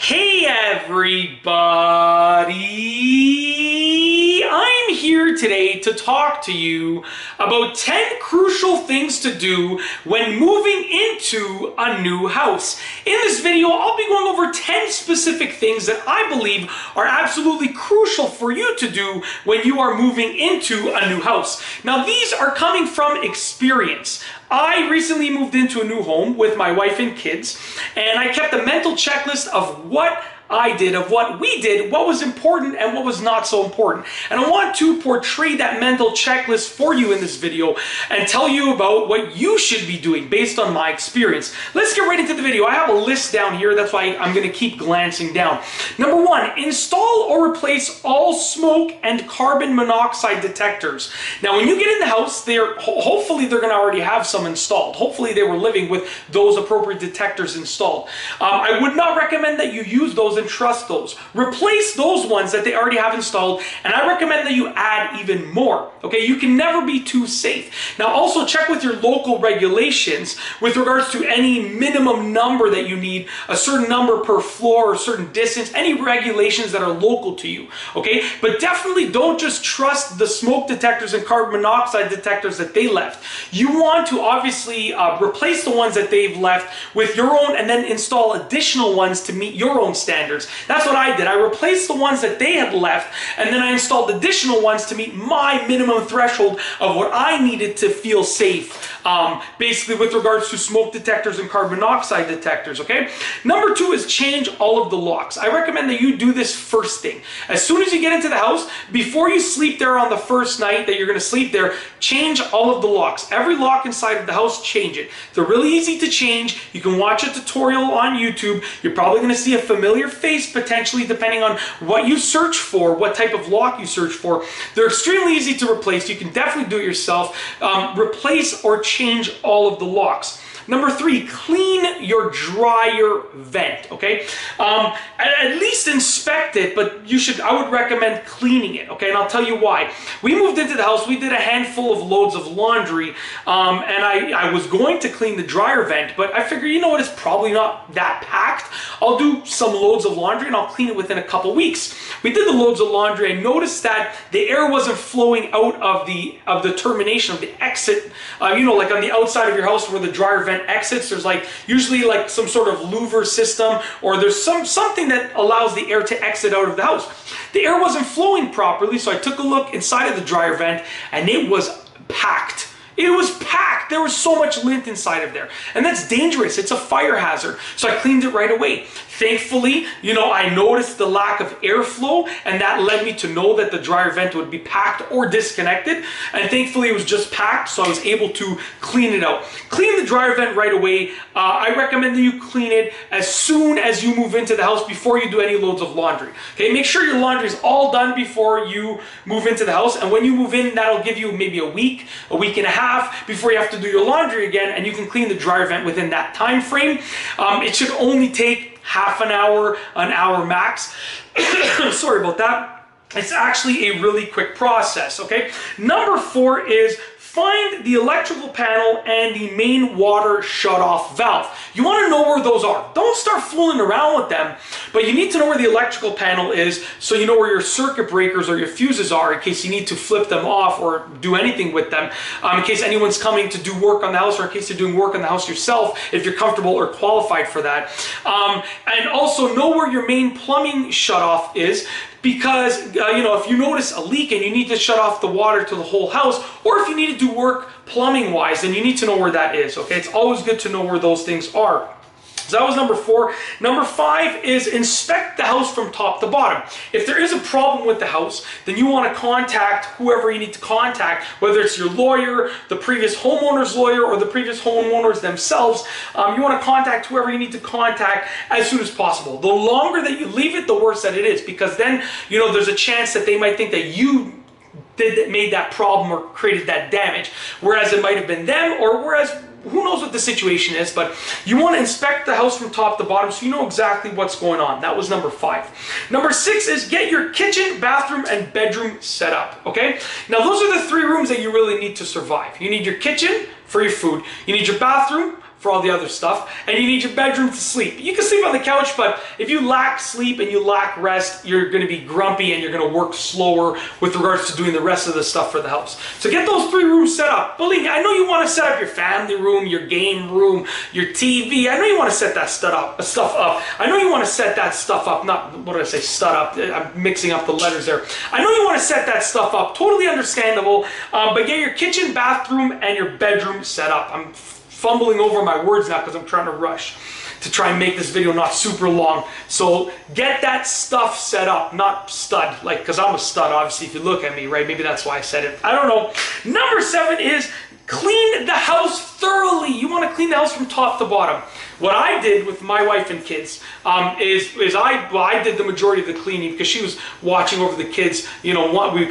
Hey everybody! I'm here today to talk to you about 10 crucial things to do when moving into a new house. In this video, I'll be going over 10 specific things that I believe are absolutely crucial for you to do when you are moving into a new house. Now, these are coming from experience. I recently moved into a new home with my wife and kids, and I kept a mental checklist of what I did, of what we did, what was important and what was not so important. And I want to portray that mental checklist for you in this video and tell you about what you should be doing based on my experience. Let's get right into the video. I have a list down here, that's why I'm going to keep glancing down. Number 1, install or replace all smoke and carbon monoxide detectors. Now, when you get in the house, hopefully they're going to already have some installed. Hopefully they were living with those appropriate detectors installed. I would not recommend that you use those and trust those. Replace those ones that they already have installed, and I recommend that you add even more. Okay, you can never be too safe. Now, also check with your local regulations with regards to any minimum number that you need, a certain number per floor, a certain distance, any regulations that are local to you. Okay, but definitely don't just trust the smoke detectors and carbon monoxide detectors that they left. You want to obviously replace the ones that they've left with your own, and then install additional ones to meet your own standards. That's what I did. I replaced the ones that they had left, and then I installed additional ones to meet my minimum threshold of what I needed to feel safe, basically with regards to smoke detectors and carbon monoxide detectors, okay? Number 2 is change all of the locks. I recommend that you do this first thing. As soon as you get into the house, before you sleep there on the first night that you're going to sleep there, change all of the locks. Every lock inside of the house, change it. They're really easy to change. You can watch a tutorial on YouTube. You're probably going to see a familiar face potentially, depending on what you search for, what type of lock you search for. They're extremely easy to replace. You can definitely do it yourself. Replace or change all of the locks. Number 3, clean your dryer vent, okay? At least inspect it, but I would recommend cleaning it, okay? And I'll tell you why. We moved into the house, we did a handful of loads of laundry, and I was going to clean the dryer vent, but I figured, you know what, it's probably not that packed. I'll do some loads of laundry and I'll clean it within a couple weeks. We did the loads of laundry. I noticed that the air wasn't flowing out of the termination of the exit, you know, like on the outside of your house where the dryer vent exits, there's usually some sort of louver system, or there's something that allows the air to exit out of the house. The air wasn't flowing properly, so I took a look inside of the dryer vent and it was packed. It was packed. There was so much lint inside of there. And that's dangerous. It's a fire hazard. So I cleaned it right away. Thankfully, you know, I noticed the lack of airflow, and that led me to know that the dryer vent would be packed or disconnected. And thankfully, it was just packed, so I was able to clean it out. Clean the dryer vent right away. I recommend that you clean it as soon as you move into the house before you do any loads of laundry. Okay, make sure your laundry is all done before you move into the house. And when you move in, that'll give you maybe a week and a half before you have to do your laundry again, and you can clean the dryer vent within that time frame. It should only take half an hour max. Sorry about that. It's actually a really quick process, okay? Number 4 is find the electrical panel and the main water shutoff valve. You want to know where those are. Don't start fooling around with them, but you need to know where the electrical panel is so you know where your circuit breakers or your fuses are in case you need to flip them off or do anything with them, in case anyone's coming to do work on the house, or in case you're doing work on the house yourself if you're comfortable or qualified for that. And also know where your main plumbing shutoff is, because you know, if you notice a leak and you need to shut off the water to the whole house, or if you need to do work plumbing wise, then you need to know where that is, okay? It's always good to know where those things are. So that was number 4. Number 5 is inspect the house from top to bottom. If there is a problem with the house, then you want to contact whoever you need to contact, whether it's your lawyer, the previous homeowner's lawyer, or the previous homeowners themselves. You want to contact whoever you need to contact as soon as possible. The longer that you leave it, the worse that it is, because then, you know, there's a chance that they might think that you made that problem or created that damage, whereas it might have been them, or who knows what the situation is. But you want to inspect the house from top to bottom so you know exactly what's going on. That was number 5. Number 6 is get your kitchen, bathroom, and bedroom set up, okay? Now, those are the 3 rooms that you really need to survive. You need your kitchen for your food, you need your bathroom for all the other stuff, and you need your bedroom to sleep. You can sleep on the couch, but if you lack sleep and you lack rest, you're going to be grumpy and you're going to work slower with regards to doing the rest of the stuff for the house. So get those 3 rooms set up. Believe me, I know you want to set up your family room, your game room, your TV. I know you want to set that stuff up. I know you want to set that stuff up. Not, what did I say, stud up? I'm mixing up the letters there. I know you want to set that stuff up. Totally understandable. But get your kitchen, bathroom, and your bedroom set up. I'm fumbling over my words now because I'm trying to rush to try and make this video not super long. So get that stuff set up, not stud, like, because I'm a stud, obviously, if you look at me, right? Maybe that's why I said it. I don't know. Number 7 is clean the house thoroughly. You want to clean the house from top to bottom. What I did with my wife and kids is I did the majority of the cleaning because she was watching over the kids. You know, we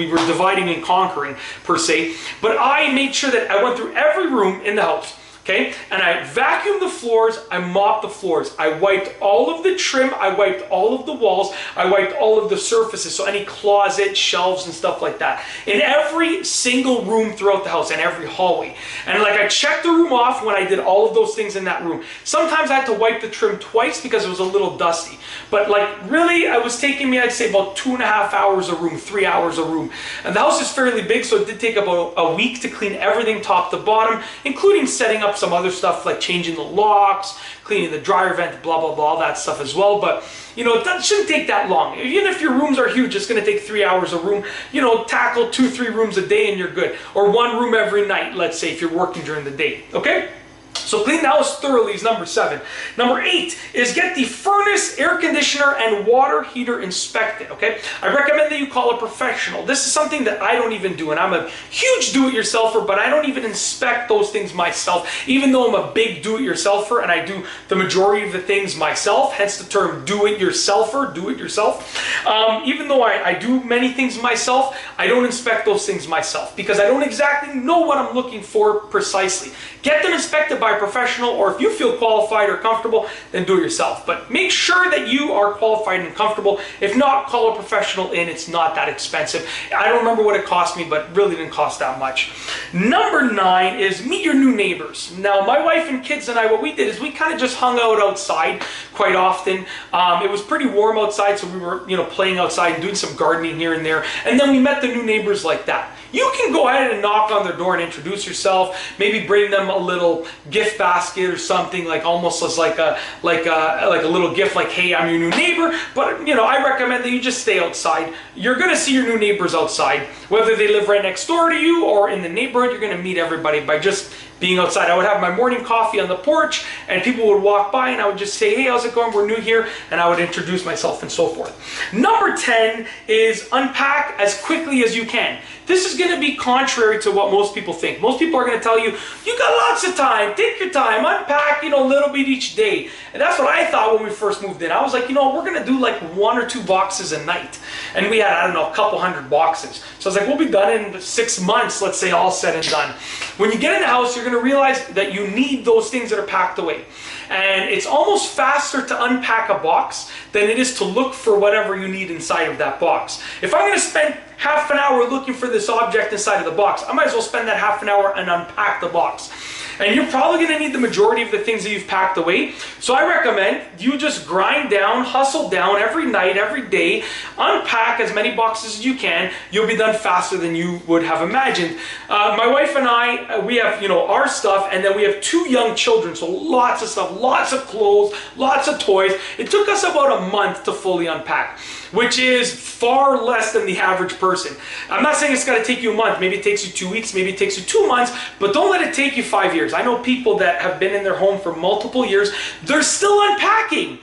were dividing and conquering per se. But I made sure that I went through every room in the house. Okay, and I vacuumed the floors, I mopped the floors, I wiped all of the trim, I wiped all of the walls, I wiped all of the surfaces, so any closet, shelves, and stuff like that. In every single room throughout the house, and every hallway. And like I checked the room off when I did all of those things in that room. Sometimes I had to wipe the trim twice because it was a little dusty. But like really, it was taking me, I'd say about 2.5 hours a room, 3 hours a room. And the house is fairly big, so it did take about a week to clean everything top to bottom, including setting up some other stuff like changing the locks, cleaning the dryer vent, blah, blah, blah, all that stuff as well. But, you know, it shouldn't take that long. Even if your rooms are huge, it's going to take 3 hours a room. You know, tackle 2-3 rooms a day and you're good. Or 1 room every night, let's say, if you're working during the day. Okay? So clean the house thoroughly is number 7. Number 8 is get the furnace, air conditioner, and water heater inspected, okay? I recommend that you call a professional. This is something that I don't even do, and I'm a huge do-it-yourselfer, but I don't even inspect those things myself, even though I'm a big do-it-yourselfer, and I do the majority of the things myself, hence the term do-it-yourselfer, do-it-yourself. Even though I do many things myself, I don't inspect those things myself, because I don't exactly know what I'm looking for precisely. Get them inspected by a professional, or if you feel qualified or comfortable, then do it yourself. But make sure that you are qualified and comfortable. If not, call a professional in. It's not that expensive. I don't remember what it cost me, but really didn't cost that much. Number 9 is meet your new neighbors. Now, my wife and kids and I, what we did is we kind of just hung out outside quite often. It was pretty warm outside, so we were, you know, playing outside and doing some gardening here and there. And then we met the new neighbors like that. You can go ahead and knock on their door and introduce yourself. Maybe bring them a little gift basket or something, like almost as like a little gift, like, hey, I'm your new neighbor. But you know, I recommend that you just stay outside. You're gonna see your new neighbors outside, whether they live right next door to you or in the neighborhood. You're gonna meet everybody by just being outside. I would have my morning coffee on the porch and people would walk by and I would just say, hey, how's it going? We're new here. And I would introduce myself and so forth. Number 10 is unpack as quickly as you can. This is going to be contrary to what most people think. Most people are going to tell you, you got lots of time, take your time, unpack, you know, a little bit each day. And that's what I thought when we first moved in. I was like, you know, we're going to do like 1 or 2 boxes a night. And we had, I don't know, a couple hundred boxes. So I was like, we'll be done in 6 months, let's say, all said and done. When you get in the house, you're going to realize that you need those things that are packed away. And it's almost faster to unpack a box than it is to look for whatever you need inside of that box. If I'm going to spend half an hour looking for this object inside of the box, I might as well spend that half an hour and unpack the box. And you're probably going to need the majority of the things that you've packed away. So I recommend you just grind down, hustle down every night, every day, unpack as many boxes as you can. You'll be done faster than you would have imagined. My wife and I, we have, you know, our stuff, and then we have 2 young children, so lots of stuff, lots of clothes, lots of toys. It took us about a month to fully unpack, which is far less than the average person. I'm not saying it's got to take you a month. Maybe it takes you 2 weeks, maybe it takes you 2 months, but don't let it take you 5 years. I know people that have been in their home for multiple years, they're still unpacking.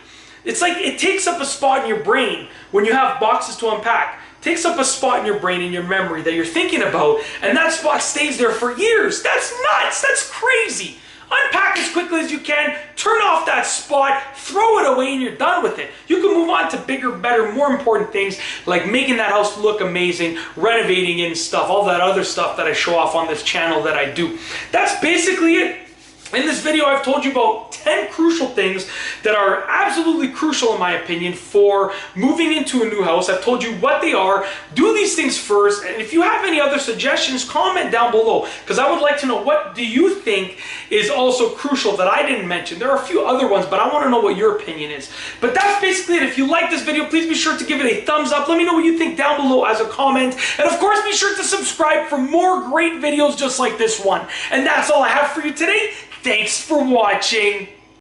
It's like it takes up a spot in your brain when you have boxes to unpack. It takes up a spot in your brain, in your memory that you're thinking about, and that spot stays there for years. That's nuts. That's crazy. Unpack as quickly as you can, turn off that spot, throw it away, and you're done with it. You can move on to bigger, better, more important things like making that house look amazing, renovating it and stuff, all that other stuff that I show off on this channel that I do. That's basically it. In this video, I've told you about 10 crucial things that are absolutely crucial, in my opinion, for moving into a new house. I've told you what they are. Do these things first, and if you have any other suggestions, comment down below, because I would like to know, what do you think is also crucial that I didn't mention? There are a few other ones, but I want to know what your opinion is. But that's basically it. If you like this video, please be sure to give it a thumbs up. Let me know what you think down below as a comment. And of course, be sure to subscribe for more great videos just like this one. And that's all I have for you today. Thanks for watching.